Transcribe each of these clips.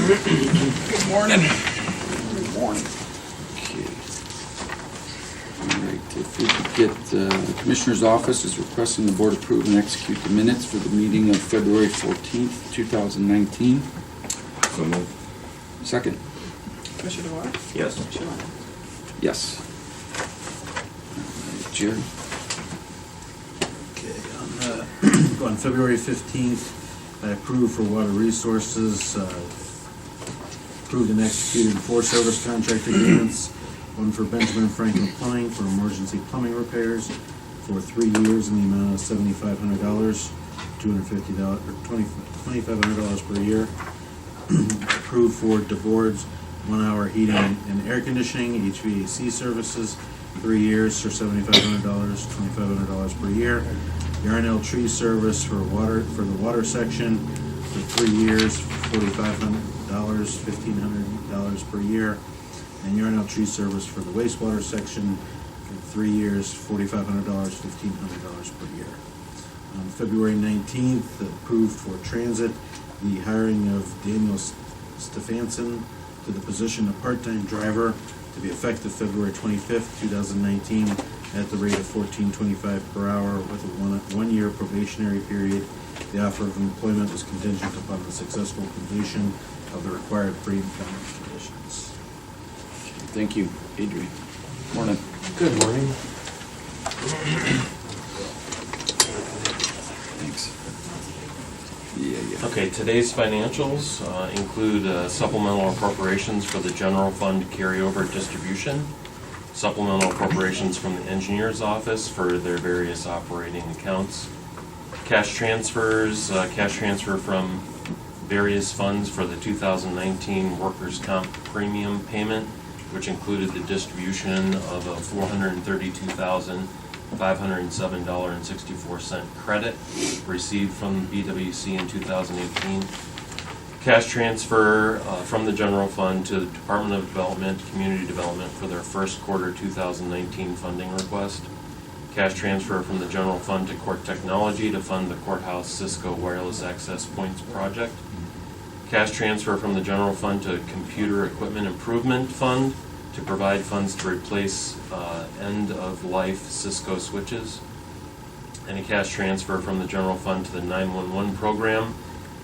Good morning. Good morning. Okay. All right, if we could get the Commissioner's Office is requesting the Board approve and execute the minutes for the meeting of February 14th, 2019. So moved. Second. Commissioner DeWar? Yes. Commissioner Lennon? Yes. All right, Jerry. Okay, on February 15th, I approved for Water Resources, approved and executed 4 service contract agreements, one for Benjamin Franklin Plumbing for emergency plumbing repairs for 3 years in the amount of $7,500, $250 or $2,500 per year. Approved for DeBoard's 1 hour heating and air conditioning, HVAC services, 3 years for $7,500, $2,500 per year. Yarnell Tree Service for the water section for 3 years, $4,500, $1,500 per year. And Yarnell Tree Service for the wastewater section for 3 years, $4,500, $1,500 per year. On February 19th, approved for transit the hiring of Daniel Stefanson to the position of part-time driver to be effective February 25th, 2019 at the rate of $14.25 per hour with a one-year probationary period. The offer of employment was contingent upon the successful completion of the required pre-employment conditions. Thank you. Adrian. Morning. Good morning. Thanks. Yeah. Okay, today's financials include supplemental appropriations for the general fund carryover distribution, supplemental appropriations from the engineer's office for their various operating accounts, cash transfers, cash transfer from various funds for the 2019 workers' comp premium payment, which included the distribution of a $432,507.64 credit received from BWC in 2018. Cash transfer from the general fund to the Department of Development, Community Development for their first quarter 2019 funding request. Cash transfer from the general fund to Court Technology to fund the courthouse Cisco wireless access points project. Cash transfer from the general fund to Computer Equipment Improvement Fund to provide funds to replace end-of-life Cisco switches. And a cash transfer from the general fund to the 911 program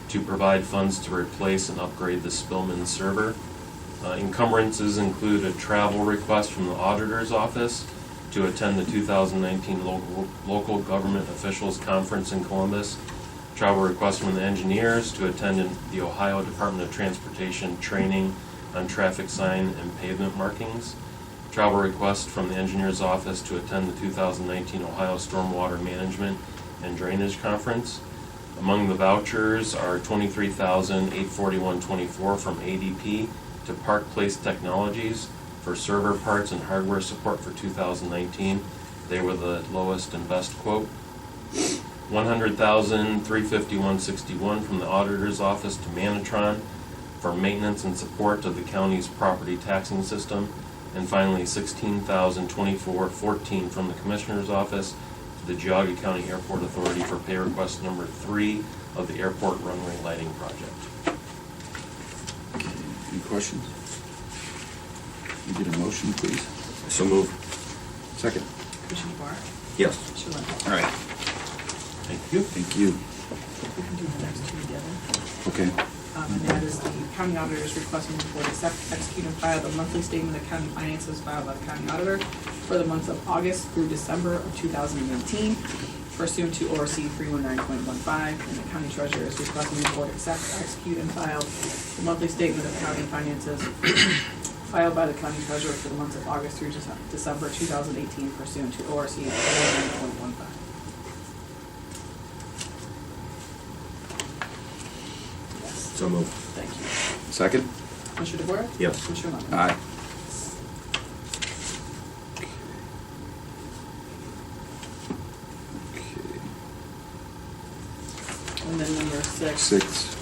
to provide funds to replace and upgrade the Spillman server. Encumbrances include a travel request from the auditor's office to attend the 2019 local government officials conference in Columbus. Travel request from the engineers to attend the Ohio Department of Transportation training on traffic sign and pavement markings. Travel request from the engineer's office to attend the 2019 Ohio Stormwater Management and Drainage Conference. Among the vouchers are $23,841.24 from ADP to Park Place Technologies for server parts and hardware support for 2019. They were the lowest and best quote. $100,351.61 from the auditor's office to Manatron for maintenance and support of the county's property taxing system. And finally, $16,024.14 from the commissioner's office to the Geauga County Airport Authority for pay request number 3 of the airport runway lighting project. Okay. Any questions? You get a motion, please. So moved. Second. Commissioner DeWar? Yes. Commissioner Lennon? All right. Thank you. Thank you. We can do the next two together. Okay. And that is the county auditor's requesting the board accept, execute, and file the monthly statement of county finances filed by the county auditor for the months of August through December of 2018 pursuant to ORC 319.15, and the county treasurer is requesting the board accept, execute, and file the monthly statement of county finances filed by the county treasurer for the months of August through December 2018 pursuant to ORC 319.15. So moved. Thank you. Second. Commissioner DeWar? Yes. Commissioner Lennon? Aye. Okay. And then number 6 6.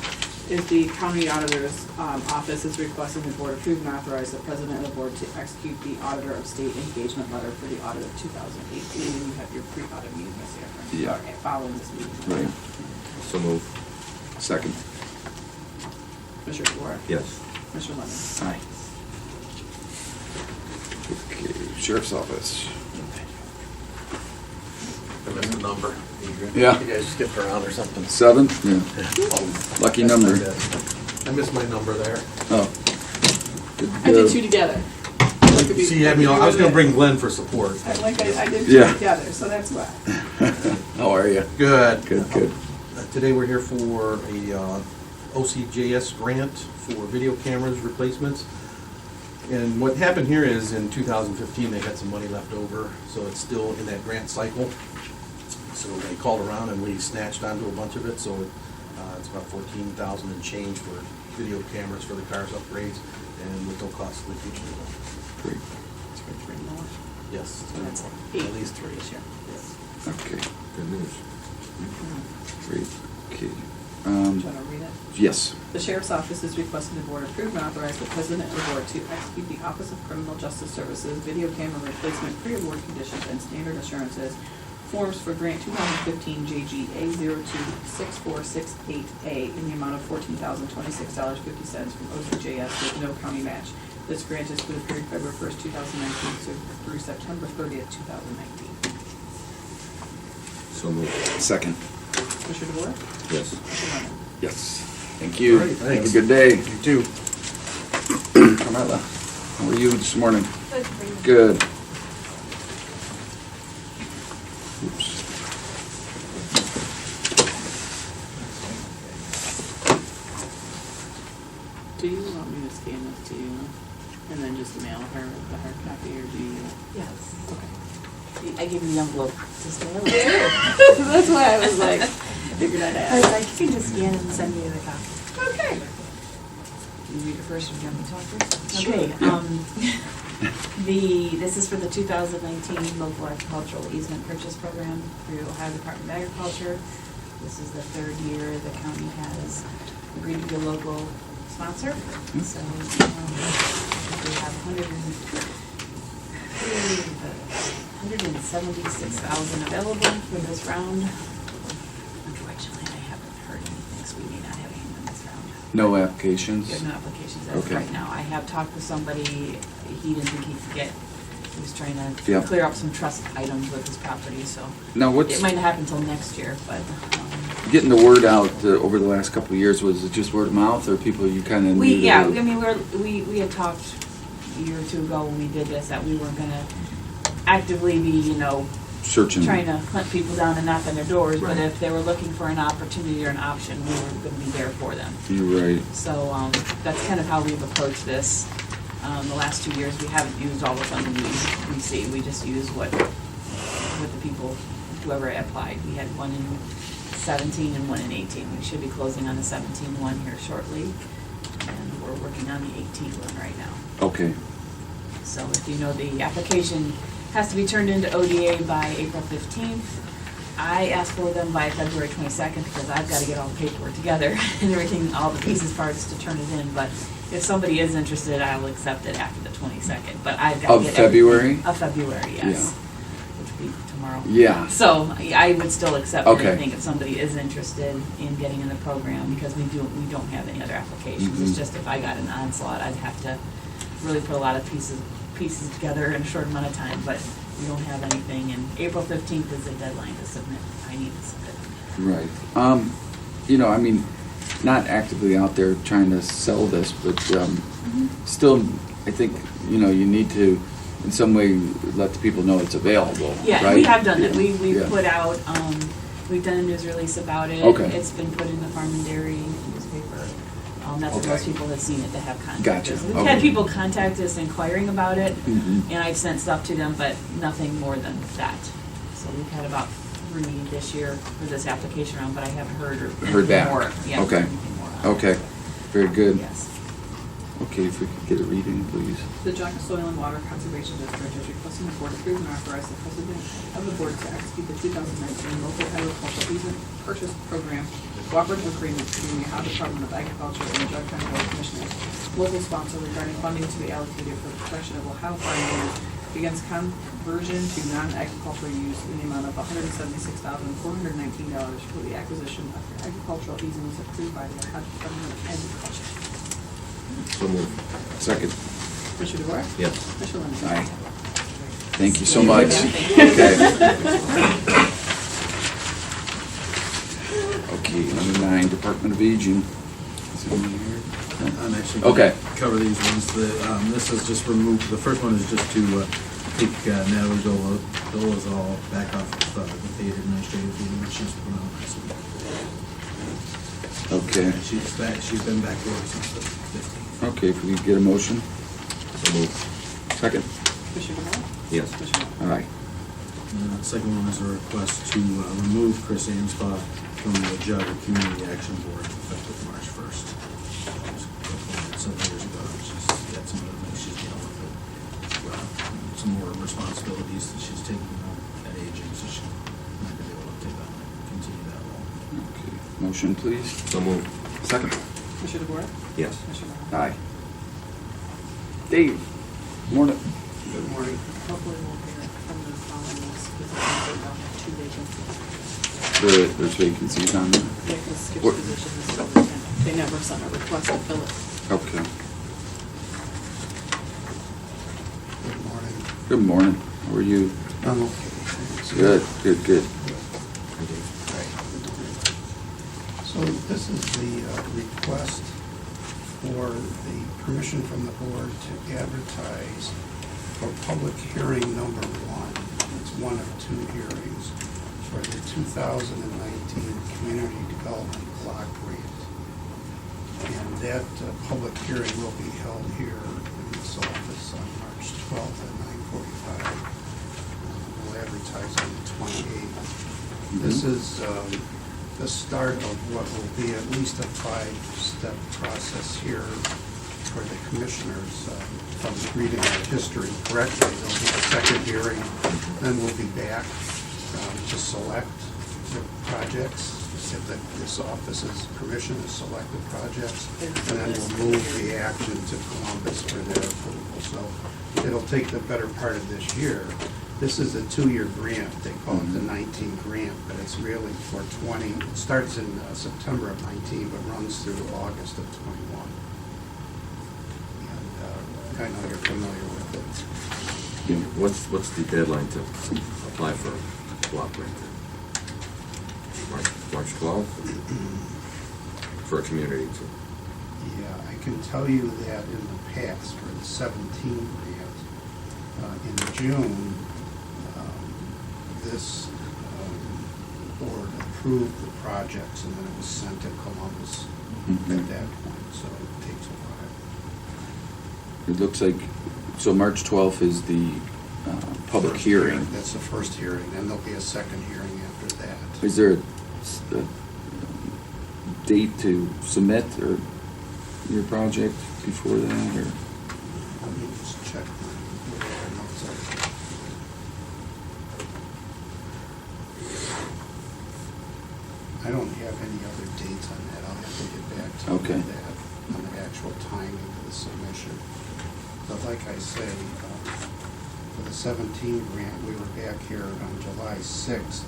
is the county auditor's office is requesting the board approve and authorize the president of the board to execute the auditor of state engagement letter for the audit of 2018. And you have your pre-audit meeting this year. Yeah. Okay, following this meeting. Right. So moved. Second. Commissioner DeWark? Yes. Commissioner Lennon? Aye. Okay, Sheriff's Office. I missed the number. Yeah. You guys skipped around or something. 7? Yeah. Lucky number. I missed my number there. Oh. Good I did go. two together. See, I mean, I was gonna bring Glenn for support. I did Yeah. two together, so that's why. How are you? Good. Good, good. Today we're here for a OCJS grant for video cameras replacements. And what happened here is in 2015, they had some money left over, so it's still in that grant cycle. So they called around and we snatched onto a bunch of it, so it's about 14,000 and change for video cameras for the cars upgrades and with no cost in the future. Great. It's for 3 more. Yes. So that's At 8 least 3. this year. Yes. Okay, Good news. great. Okay. Do you want to read it? Yes. The Sheriff's Office is requesting the Board approve and authorize the President of the Board to execute the Office of Criminal Justice Services video camera replacement pre-award conditions and standard assurances forms for grant 2015 JGA 026468A in the amount of $14,026.50 from OCJS with no county match. This grant is for the period February 1st, 2019 through September 30th, 2019. So moved. Second. Commissioner DeWark? Yes. Commissioner Lennon? Yes. Thank you. All right, Have a thanks. good day. You too. Carmella, how are you this morning? Good. Oops. Do you want me to scan this to you and then just mail her the hard copy, or do you? Yes. Okay. I gave you the envelope to mail it. That's why I was like, figured I'd I was ask. like, you can just scan it and send me the copy. Okay. You read it first, or do you want me to talk first? Sure. Okay, this is for the 2019 local agricultural easement purchase program through Ohio Department of Agriculture. This is the 3rd year the county has agreed to be a local sponsor. So, we have 176,000 available for this round. Unfortunately, I haven't heard anything, so we may not have anything in this round. No applications? We have no applications as of Okay. right now. I have talked with somebody, he didn't think he could get, he was trying to Yeah. clear up some trust items with his property, so. Now, what's It might not happen until next year, but, getting the word out over the last couple of years? Was it just word of mouth, or people you kind of knew? we that- had talked a year or two ago when we did this, that we weren't gonna actively be, Searching. trying to hunt people down and knock on their doors, but Right. if they were looking for an opportunity or an option, we were gonna be there for them. You're right. So, that's kind of how we've approached this. The last 2 years, we haven't used all the funding we see, we just use what the people, whoever applied. We had one in 17 and one in 18. We should be closing on the 17 one here shortly, and we're working on the 18 one right now. Okay. So if you know, the application has to be turned into ODA by April 15th. I asked for them by February 22nd because I've got to get all the paperwork together and everything, all the pieces, parts to turn it in. But if somebody is interested, I'll accept it after the 22nd. But I've got to Of get February? Of February, yes. Yeah. Which will be tomorrow. Yeah. So I would still accept Okay. anything if somebody is interested in getting in the program, because we don't have any other applications. Mhm. It's just if I got an onslaught, I'd have to really put a lot of pieces together in a short amount of time, but we don't have anything, and April 15th is the deadline to submit. I need to submit. Right. I mean, not actively out there trying to sell this, but still, I think, you need to, in some way, let the people know it's available, Yeah, right? we have done it. Yeah. We've Yeah. put out, we've done a news release about it. Okay. It's been put in the Farm and Dairy newspaper. That's what Okay. most people have seen it, that have contacted Gotcha. us. We've Okay. had people contact us inquiring about it, Mhm. and I've sent stuff to them, but nothing more than that. So we've had about 3 this year for this application round, but I haven't heard Heard back. more. Yeah, Okay. anything more on it. Okay, very good. Yes. Okay, if we could get a reading, please. The Joint Soil and Water Conservation District is requesting the Board approve and authorize the President of the Board to execute the 2019 local agricultural easement purchase program cooperative agreement between the Ohio Department of Agriculture and the Jug County Board of Commissioners, local sponsor, regarding funding to be allocated for the protection of Ohio farm lands against conversion to non-agricultural use in the amount of $176,419 for the acquisition of agricultural easements approved by the Ohio Department of Agriculture. So moved. Second. Commissioner DeWart? Yes. Commissioner Lennon? Aye. Thank you so much. Okay. Okay, number 9, Department of Aging. Is anyone here? No? I'm actually Okay. gonna cover these ones. This is just removed, the first one is just to take Natalie Dolezal back off the paid administrative duty that she's put on last week. Okay. She's been back there since the 15th. Okay, if we could get a motion. So moved. Second. Commissioner DeWart? Yes. Commissioner All right. The second one is a request to remove Chris Anspaugh from the Jogga Community Action Board effective March 1st. Several years ago, she's got some other things she's dealing with, some more responsibilities that she's taking on at aging, so she's not gonna be able to take on, continue that role. Okay. Motion, please. So moved. Second. Commissioner DeWart? Yes. Commissioner Lennon? Aye. Dave, morning. Good morning. Hopefully we'll hear from the following list, because they don't have 2 vacancies. There's vacancies on there. Yeah, because Skip's What- position is vacant. They never sent a request to fill it. Okay. Good morning. Good morning. How are you? I'm okay. thanks. Good, good, good. So this is the request for the permission from the board to advertise for public hearing number 1. It's one of 2 hearings for the 2019 Community Development Block Grant. And that public hearing will be held here in this office on March 12th at 9:45. We'll advertise on the 28th. This is the start of what will be at least a 5-step process here for the commissioners. If I'm reading our history correctly, there'll be a second hearing, then we'll be back to select the projects, if this office's permission to select the projects, and then we'll move the action to Columbus for their approval. So it'll take the better part of this year. This is a 2-year grant. They call it the 19 grant, but it's really for 20. It starts in September of 19, but runs through August of 21. And I know you're familiar with it. Yeah. What's the deadline to apply for a block grant? March 12th? For a community too? Yeah, I can tell you that in the past, for the 17 grant, in June, this board approved the projects, and then it was sent to Columbus at that point, so it takes a while. It looks like, so March 12th is the public First hearing. That's the first hearing, and there'll be a second hearing after that. Is there a date to submit or your project before that, or? Let me just check my notes are. I don't have any other dates on that. I'll have to get back to you Okay. on that, on the actual timing of the submission. But like I say, for the 17 grant, we were back here on July 6th,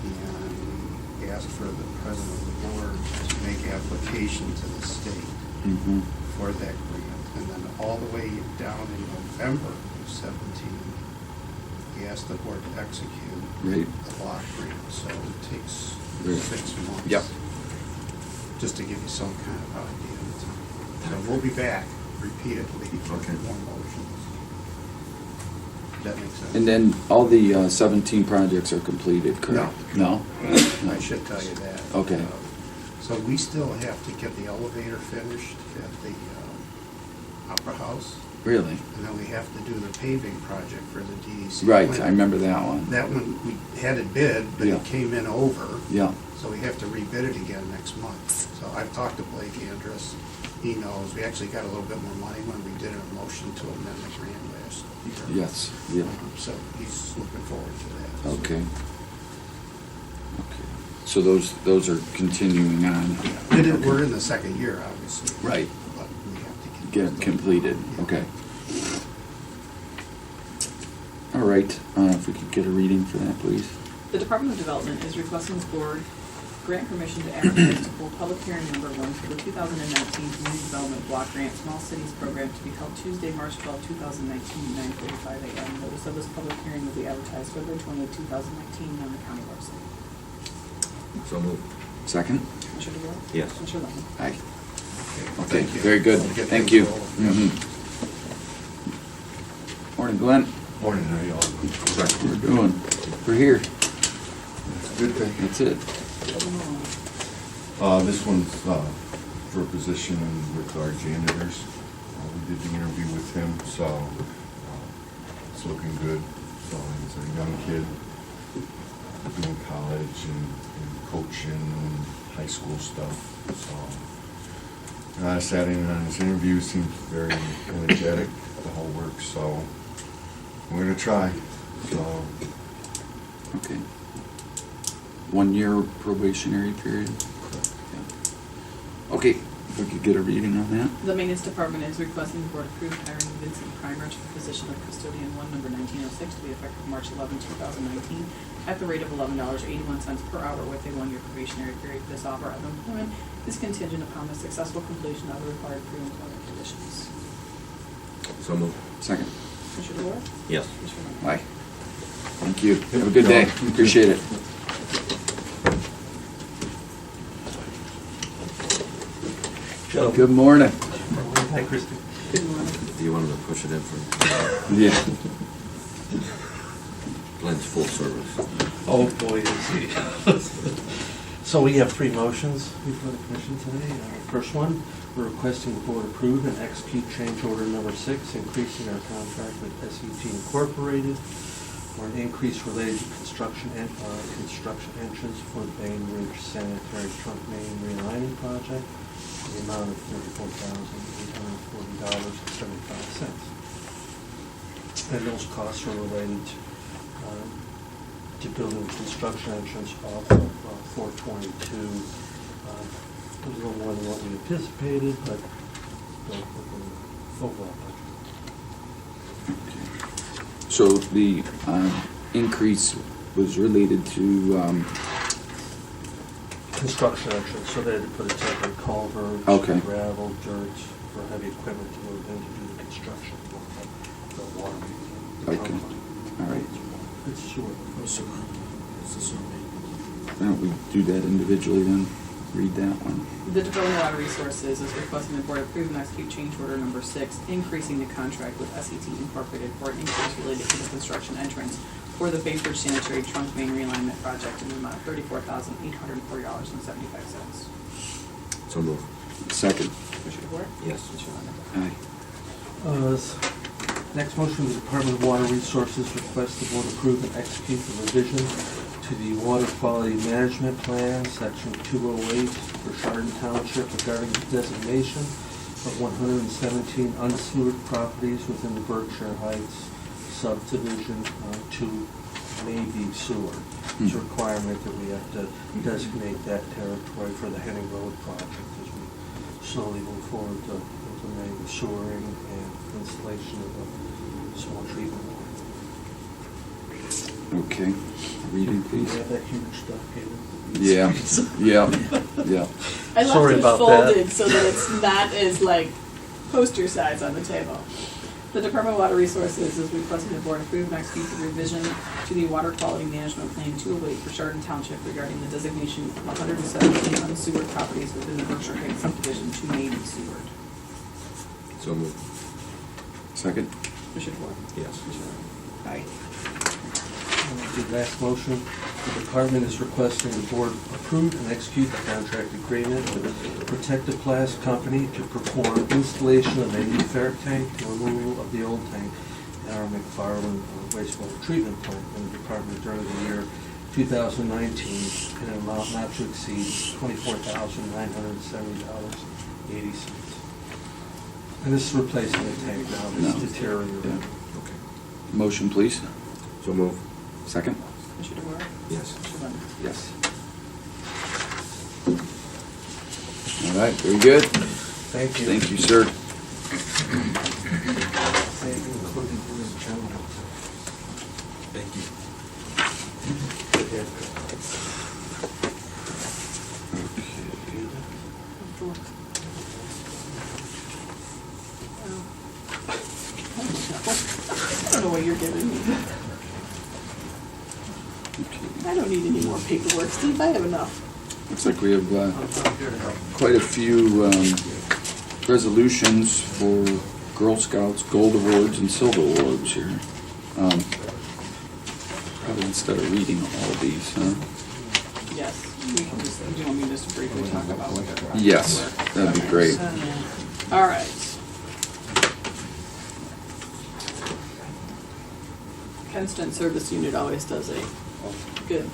and we asked for the president of the board to make application to the state Mhm. for that grant. And then all the way down in November of 17, he asked the board to execute Right. the block grant. So it takes Right. 6 months. Yep. Just to give you some kind of idea. So we'll be back repeatedly for Okay. more motions. That makes sense? And then all the 17 projects are completed, correct? No? I should tell you that. Okay. So we still have to get the elevator finished at the Opera House, Really? and then we have to do the paving project for the DEC. Right, plant. I remember that one. That one, we had it bid, but Yeah. it came in over, Yeah, so we have to rebid it again next month. So I've talked to Blake Andrus, he knows, we actually got a little bit more money when we did a motion to amend the grant last year. yes, yeah, So he's looking forward to that. okay. Okay, so those are continuing on? We're in the second year, obviously. Right. But we have to Get it completed, okay. All right, if we could get a reading for that, please. The Department of Development is requesting the board grant permission to advertise to hold public hearing number 1 for the 2019 Community Development Block Grant Small Cities Program to be held Tuesday, March 12, 2019, 9:45 a.m. Notice of this public hearing will be advertised February 28, 2019 on the county website. So moved. Second? Commissioner DeWort? Yes. Commissioner Lennon? Aye. Okay, Thank you. very good. We'll get Thank things you. rolling. Mhm. Morning, Glenn. Morning, how y'all? We're doing, we're here. That's a good thing. That's it. This one's for a position with our janitors. We did the interview with him, so it's looking good. So he's a young kid doing college and coaching and high school stuff. So I sat in on his interview, seemed very energetic, the whole work, so we're gonna try. So Okay. 1 year probationary period? Yeah. Okay, if we could get a reading on that? The Maintenance Department is requesting the Board approve hiring Vincent Primrich for the position of custodian 1, number 1906, to be effective March 11, 2019, at the rate of $11.81 per hour with a 1 year probationary period. This offer of employment is contingent upon the successful completion of the required pre-employment conditions. So moved. Second? Commissioner DeWort? Yes. Commissioner Lennon? Aye. Thank you. Have a good day. Appreciate it. Good morning. Hi, Christie. Good morning. Do you want him to push it in for Yeah. Glenn's full service? Oh, boy, is he. So we have three motions before the commission today. First one, we're requesting the board approve and execute change order number 6, increasing our contract with SEG Incorporated for an increase related to construction entrance for the Bain Ridge Sanitary Trunk Main Relining Project in the amount of $34,840.75. And those costs are related to building the construction entrance off of 422. It was a little more than what we anticipated, but within the overall budget. So the increase was related to, Construction entrance, so they had to put a temporary culvert, Okay. gravel, dirt for heavy equipment to move in to do the construction. The water main. Okay. All right. It's sewer. why don't we do that individually then? Read that one. The Department of Water Resources is requesting the board approve and execute change order number 6, increasing the contract with SET Incorporated for an increase related to the construction entrance for the Bay Bridge Sanitary Trunk Main Realignment Project in the amount of $34,840.75. So moved. Second? Commissioner DeWort? Yes. Commissioner Aye. Lennon? Next motion, the Department of Water Resources requests the board approve and execute the revision to the Water Quality Management Plan, Section 208 for Chardon Township regarding the designation of 117 unsewered properties within the Berkshire Heights subdivision to may be sewered. It's a requirement that we have to designate that territory for the Henning Road project as we slowly move forward to implement the sewering and installation of a small treatment line. Okay. Reading, Do you please. have that huge stuff, Peter? Yeah, yeah, yeah. I left Sorry it about folded that. so that it's not as like poster size on the table. The Department of Water Resources is requesting the board approve and execute the revision to the Water Quality Management Plan 208 for Chardon Township regarding the designation of 117 unsewered properties within the Berkshire Heights subdivision to may be sewered. So moved. Second? Commissioner DeWort? Yes. Commissioner Lennon? Aye. The last motion, the department is requesting the board approve and execute the contract agreement with Protective Plast Company to perform installation of a new ferret tank and removal of the old tank at our McFarland wastewater treatment plant in the department during the year 2019 in an amount not to exceed $24,970.80. And this is replacing the tank now that's No. deteriorating. Yeah. Okay. Motion, please. So moved. Second? Commissioner DeWort? Yes. Commissioner Lennon? Yes. All right, very good. Thank you. Thank you, sir. Thank you. know what you're giving me. Okay. I don't need any more paperwork, Steve, I have enough. Looks like we have quite a few resolutions for Girl Scouts Gold Awards and Silver Awards here. Probably instead of reading all these, huh? Yes, we can just, do you want me just to briefly talk about what they're? Yes, that'd be great. All right. Kenston Service Unit always does a good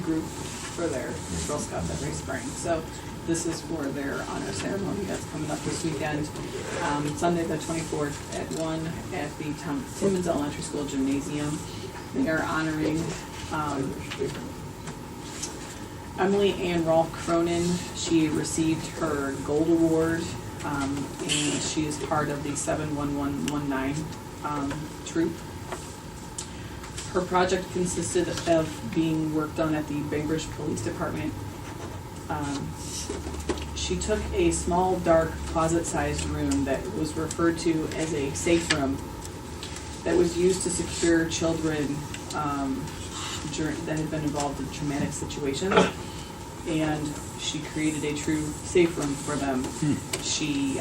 group for their Girl Scouts every spring. So this is for their honor ceremony that's coming up this weekend. Sunday the 24th at 1 at the Timmins Elementary School Gymnasium. They are honoring Emily Ann Rolfe Cronin. She received her Gold Award, and she is part of the 71119 troop. Her project consisted of being worked on at the Bainbridge Police Department. She took a small, dark, closet-sized room that was referred to as a safe room that was used to secure children that had been involved in traumatic situations. And she created a true safe room for them. She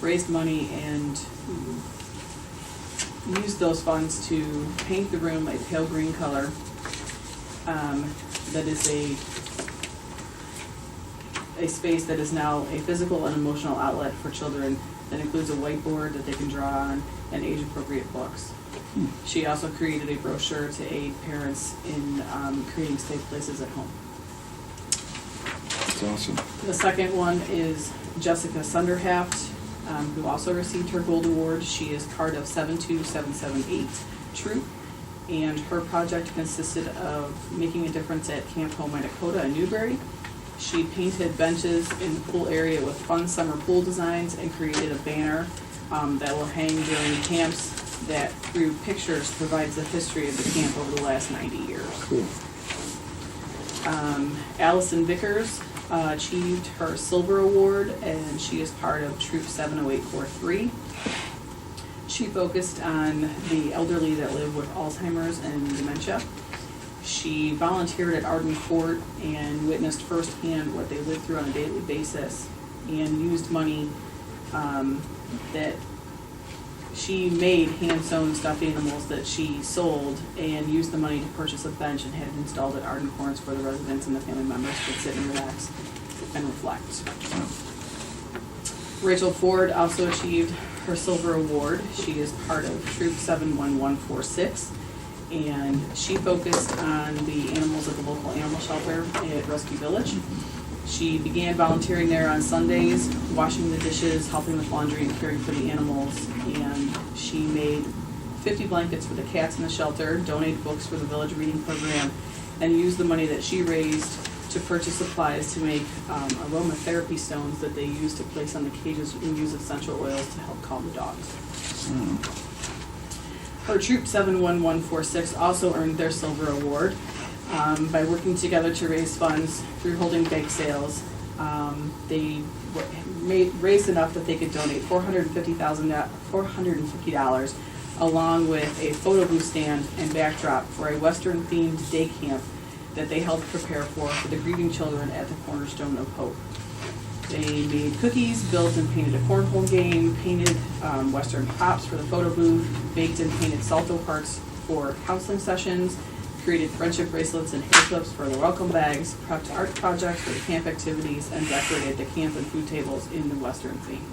raised money and used those funds to paint the room a pale green color. That is a space that is now a physical and emotional outlet for children that includes a whiteboard that they can draw on and age-appropriate books. She also created a brochure to aid parents in creating safe places at home. That's awesome. The second one is Jessica Sunderhaft, who also received her Gold Award. She is part of 72778 Troop, and her project consisted of making a difference at Camp Home Dakota in Newberry. She painted benches in the pool area with fun summer pool designs and created a banner that will hang during camps that, through pictures, provides the history of the camp over the last 90 years. Cool. Allison Vickers achieved her Silver Award, and she is part of Troop 70843. She focused on the elderly that live with Alzheimer's and dementia. She volunteered at Arden Court and witnessed firsthand what they live through on a daily basis, and used money that she made hand-sewn stuffed animals that she sold, and used the money to purchase a bench and had it installed at Arden Courts where the residents and the family members could sit and relax and reflect. Rachel Ford also achieved her Silver Award. She is part of Troop 71146, and she focused on the animals at the local animal shelter at Rescue Village. She began volunteering there on Sundays, washing the dishes, helping with laundry, and caring for the animals. And she made 50 blankets for the cats in the shelter, donated books for the village reading program, and used the money that she raised to purchase supplies to make aromatherapy stones that they use to place on the cages and use essential oils to help calm the dogs. Her Troop 71146 also earned their Silver Award by working together to raise funds through holding bake sales. They raised enough that they could donate $450 along with a photo booth stand and backdrop for a Western-themed day camp that they helped prepare for the grieving children at the Cornerstone of Hope. They made cookies, built and painted a cornhole game, painted Western pops for the photo booth, baked and painted salto parks for counseling sessions, created friendship bracelets and hair clips for the welcome bags, prepped art projects for the camp activities, and decorated the camp and food tables in the Western theme.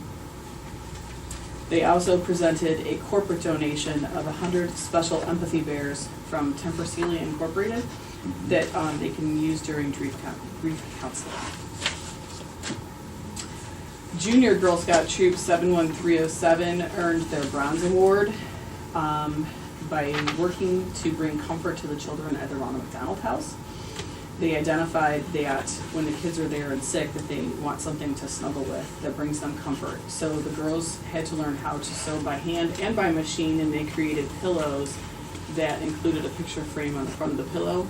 They also presented a corporate donation of 100 special empathy bears from Tempercelia Incorporated that they can use during grief counseling. Junior Girl Scout Troop 71307 earned their Bronze Award by working to bring comfort to the children at the Ronald McDonald House. They identified that when the kids are there and sick, that they want something to snuggle with that brings them comfort. So the girls had to learn how to sew by hand and by machine, and they created pillows that included a picture frame on the front of the pillow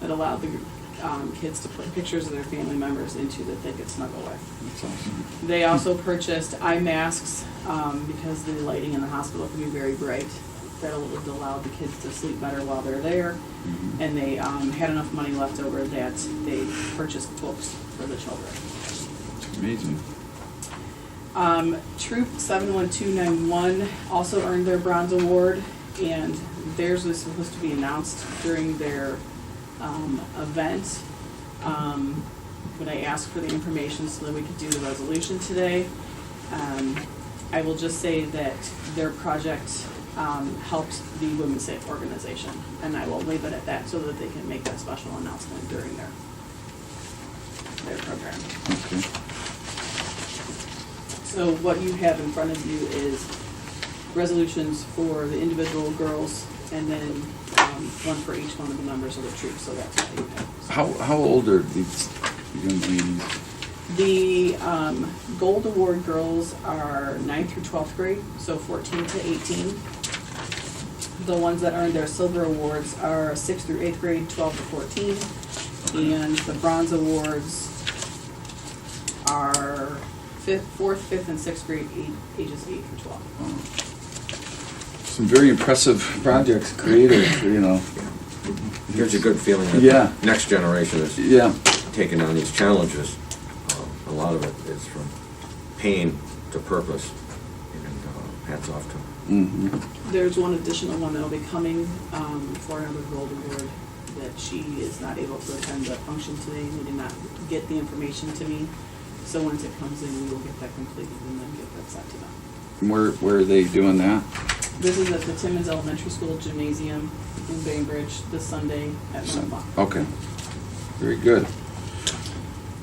that allowed the kids to put pictures of their family members into that they could snuggle with. That's awesome. They also purchased eye masks because the lighting in the hospital can be very bright, That'll allow the kids to sleep better while they're there. Mhm. And they had enough money left over that they purchased books for the children. Amazing. Troop 71291 also earned their bronze award, and theirs was supposed to be announced during their event. When I asked for the information so that we could do the resolution today, I will just say that their project helped the Women's Safe organization, and I will leave it at that so that they can make that special announcement during their program. Okay. So what you have in front of you is resolutions for the individual girls, and then one for each one of the members of the troop, so that's what you have. How old are these young ladies? The gold award girls are 9th through 12th grade, so 14 to 18. The ones that earned their silver awards are 6th through 8th grade, 12 to 14. And the bronze awards are 4th, 5th, and 6th grade, ages 8 through 12. Some very impressive projects created, you know. Gives you a good feeling that Yeah. the next generation is Yeah. taking on these challenges. A lot of it is from pain to purpose, and hats off to them. Mm-hmm. There's one additional one that'll be coming for another gold award that she is not able to attend the function today. They did not get the information to me. So once it comes in, we will get that completed and then get that sent to them. Where are they doing that? This is at the Timmins Elementary School Gymnasium in Bainbridge this Sunday at 1 o'clock. Okay. Very good.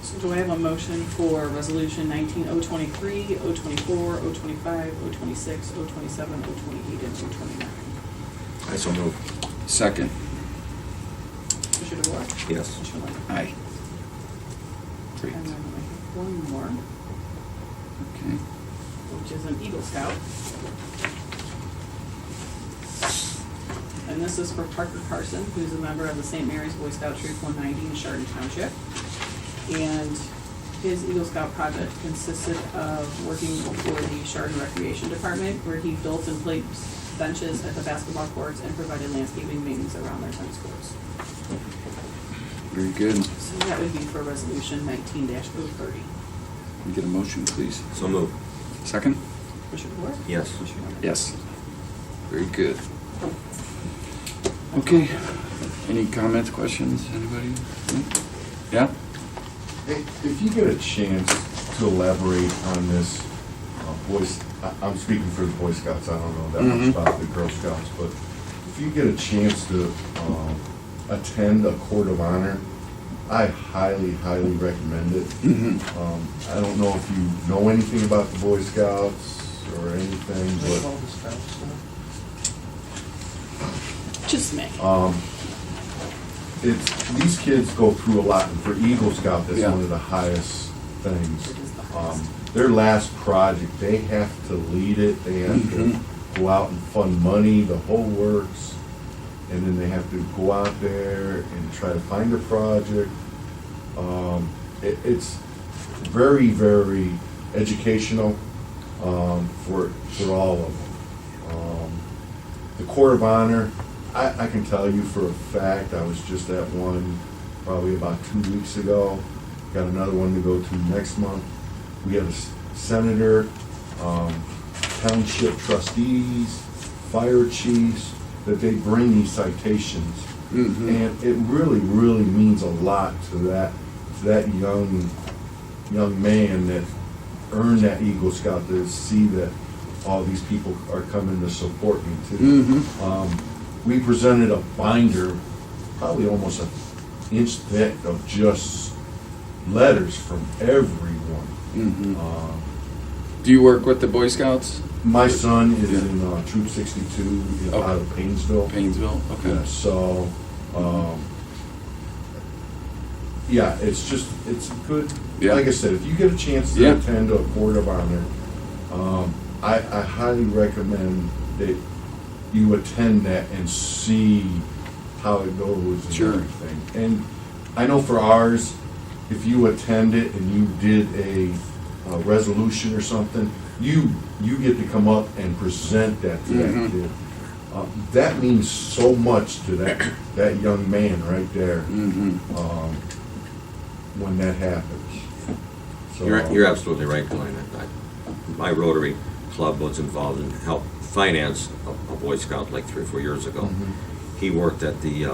So do I have a motion for resolution 19-023, 024, 025, 026, 027, 028, and 029? I so move. Second. Commissioner DeWar? Yes. Commissioner Lennon? Aye. Great. And then I have one more, Okay. which is an Eagle Scout. And this is for Parker Carson, who's a member of the St. Mary's Boy Scout Troop 190 in Chardon Township. And his Eagle Scout project consisted of working for the Chardon Recreation Department, where he built and placed benches at the basketball courts and provided landscaping maintenance around their tennis courts. Very good. So that would be for resolution 19-030. Can we get a motion, please? So move. Second? Commissioner DeWar? Yes. Commissioner Lennon? Yes. Very good. Okay. Any comments, questions, anybody? No? Yeah? If you get a chance to elaborate on this, I'm speaking for the Boy Scouts, I don't know that much about the Girl Scouts, but if you get a chance to attend a Court of Honor, I highly, highly recommend it. I don't know if you know anything about the Boy Scouts or anything, Like but all the scouts stuff? Just me. these kids go through a lot, and for Eagle Scout, that's Yeah. one of the highest things. It is the highest. Their last project, they have to lead it, they have to go out and fund money, the whole works, and then they have to go out there and try to find a project. It's very, very educational for all of them. The Court of Honor, I can tell you for a fact, I was just at one probably about 2 weeks ago. Got another one to go to next month. We have a senator, township trustees, fire chiefs, that they bring these citations. And it really, really means a lot to that young man that earned that Eagle Scout, to see that all these people are coming to support me too. We presented a binder, probably almost an inch thick, of just letters from everyone. Do you work with the Boy Scouts? My son is in Troop 62 out of Painesville. Painesville? Okay. Yeah, so, yeah, it's good. Yeah. Like I said, if you get a chance to Yeah. attend a Court of Honor, I highly recommend that you attend that and see how it goes and Sure. everything. And I know for ours, if you attend it and you did a resolution or something, you get to come up and present that to that kid. That means so much to that young man right there, Mm-hmm. when that happens. So, You're absolutely right, Glenn. My Rotary Club was involved in help finance a Boy Scout like 3 or 4 years ago. Mhm. He worked at the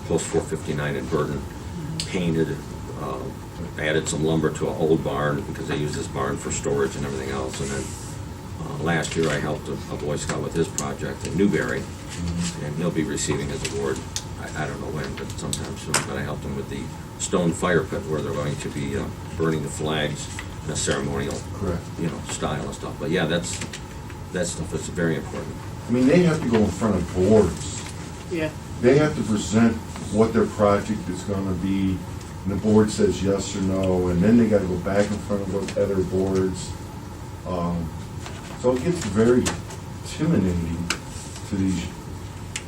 Post 459 in Burton, painted, added some lumber to an old barn because they used this barn for storage and everything else. And then last year I helped a Boy Scout with his project in Newberry, and he'll be receiving his award. I don't know when, but sometime soon. But I helped him with the stone fire pit where they're going to be burning the flags in a ceremonial, Correct. style and stuff. But yeah, that stuff is very important. I mean, they have to go in front of boards. Yeah. They have to present what their project is gonna be, and the board says yes or no, and then they gotta go back in front of those other boards. So it gets very intimidating to these,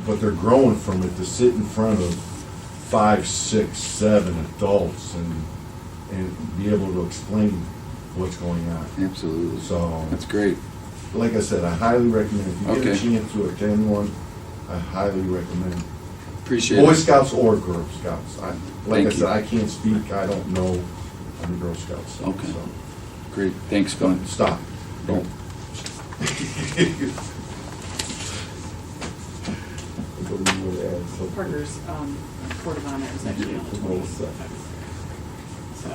but they're growing from it to sit in front of 5, 6, 7 adults and be able to explain what's going on. Absolutely. So, That's great. like I said, I highly recommend, if you get a Okay. chance to attend one, I highly recommend. Appreciate Boy it. Scouts or Girl Scouts. Like I Thank you. said, I can't speak, I don't know on the Girl Scouts. side, Okay. so. Great. Thanks, Glenn. Stop, don't. Parker's Court of Honor is actually on the 22nd. So,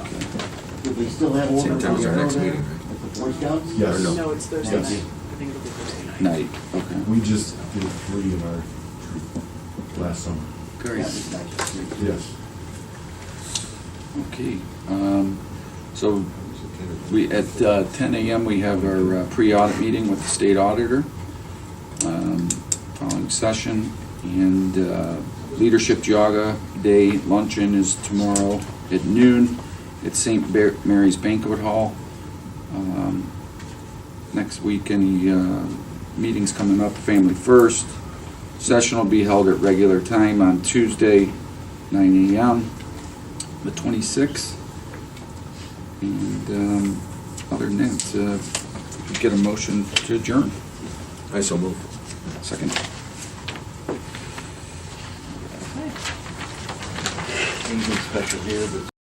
Do we still have Same one time as our next meeting, at the Boy Scouts? Yes. no, it's Thursday Yes. night. I think it'll be Thursday night. Night. Okay. We just did 3 in our troop last summer. Great. Yes. Okay. So we, at 10 a.m., we have our pre-audit meeting with the state auditor, following session, and Leadership Jaga Day luncheon is tomorrow at noon at St. Mary's Banquet Hall. Next week, any meetings coming up, Family First. Session will be held at regular time on Tuesday, 9 a.m., the 26th. And other than that, we get a motion to adjourn. I so move. Second. Anything special here, but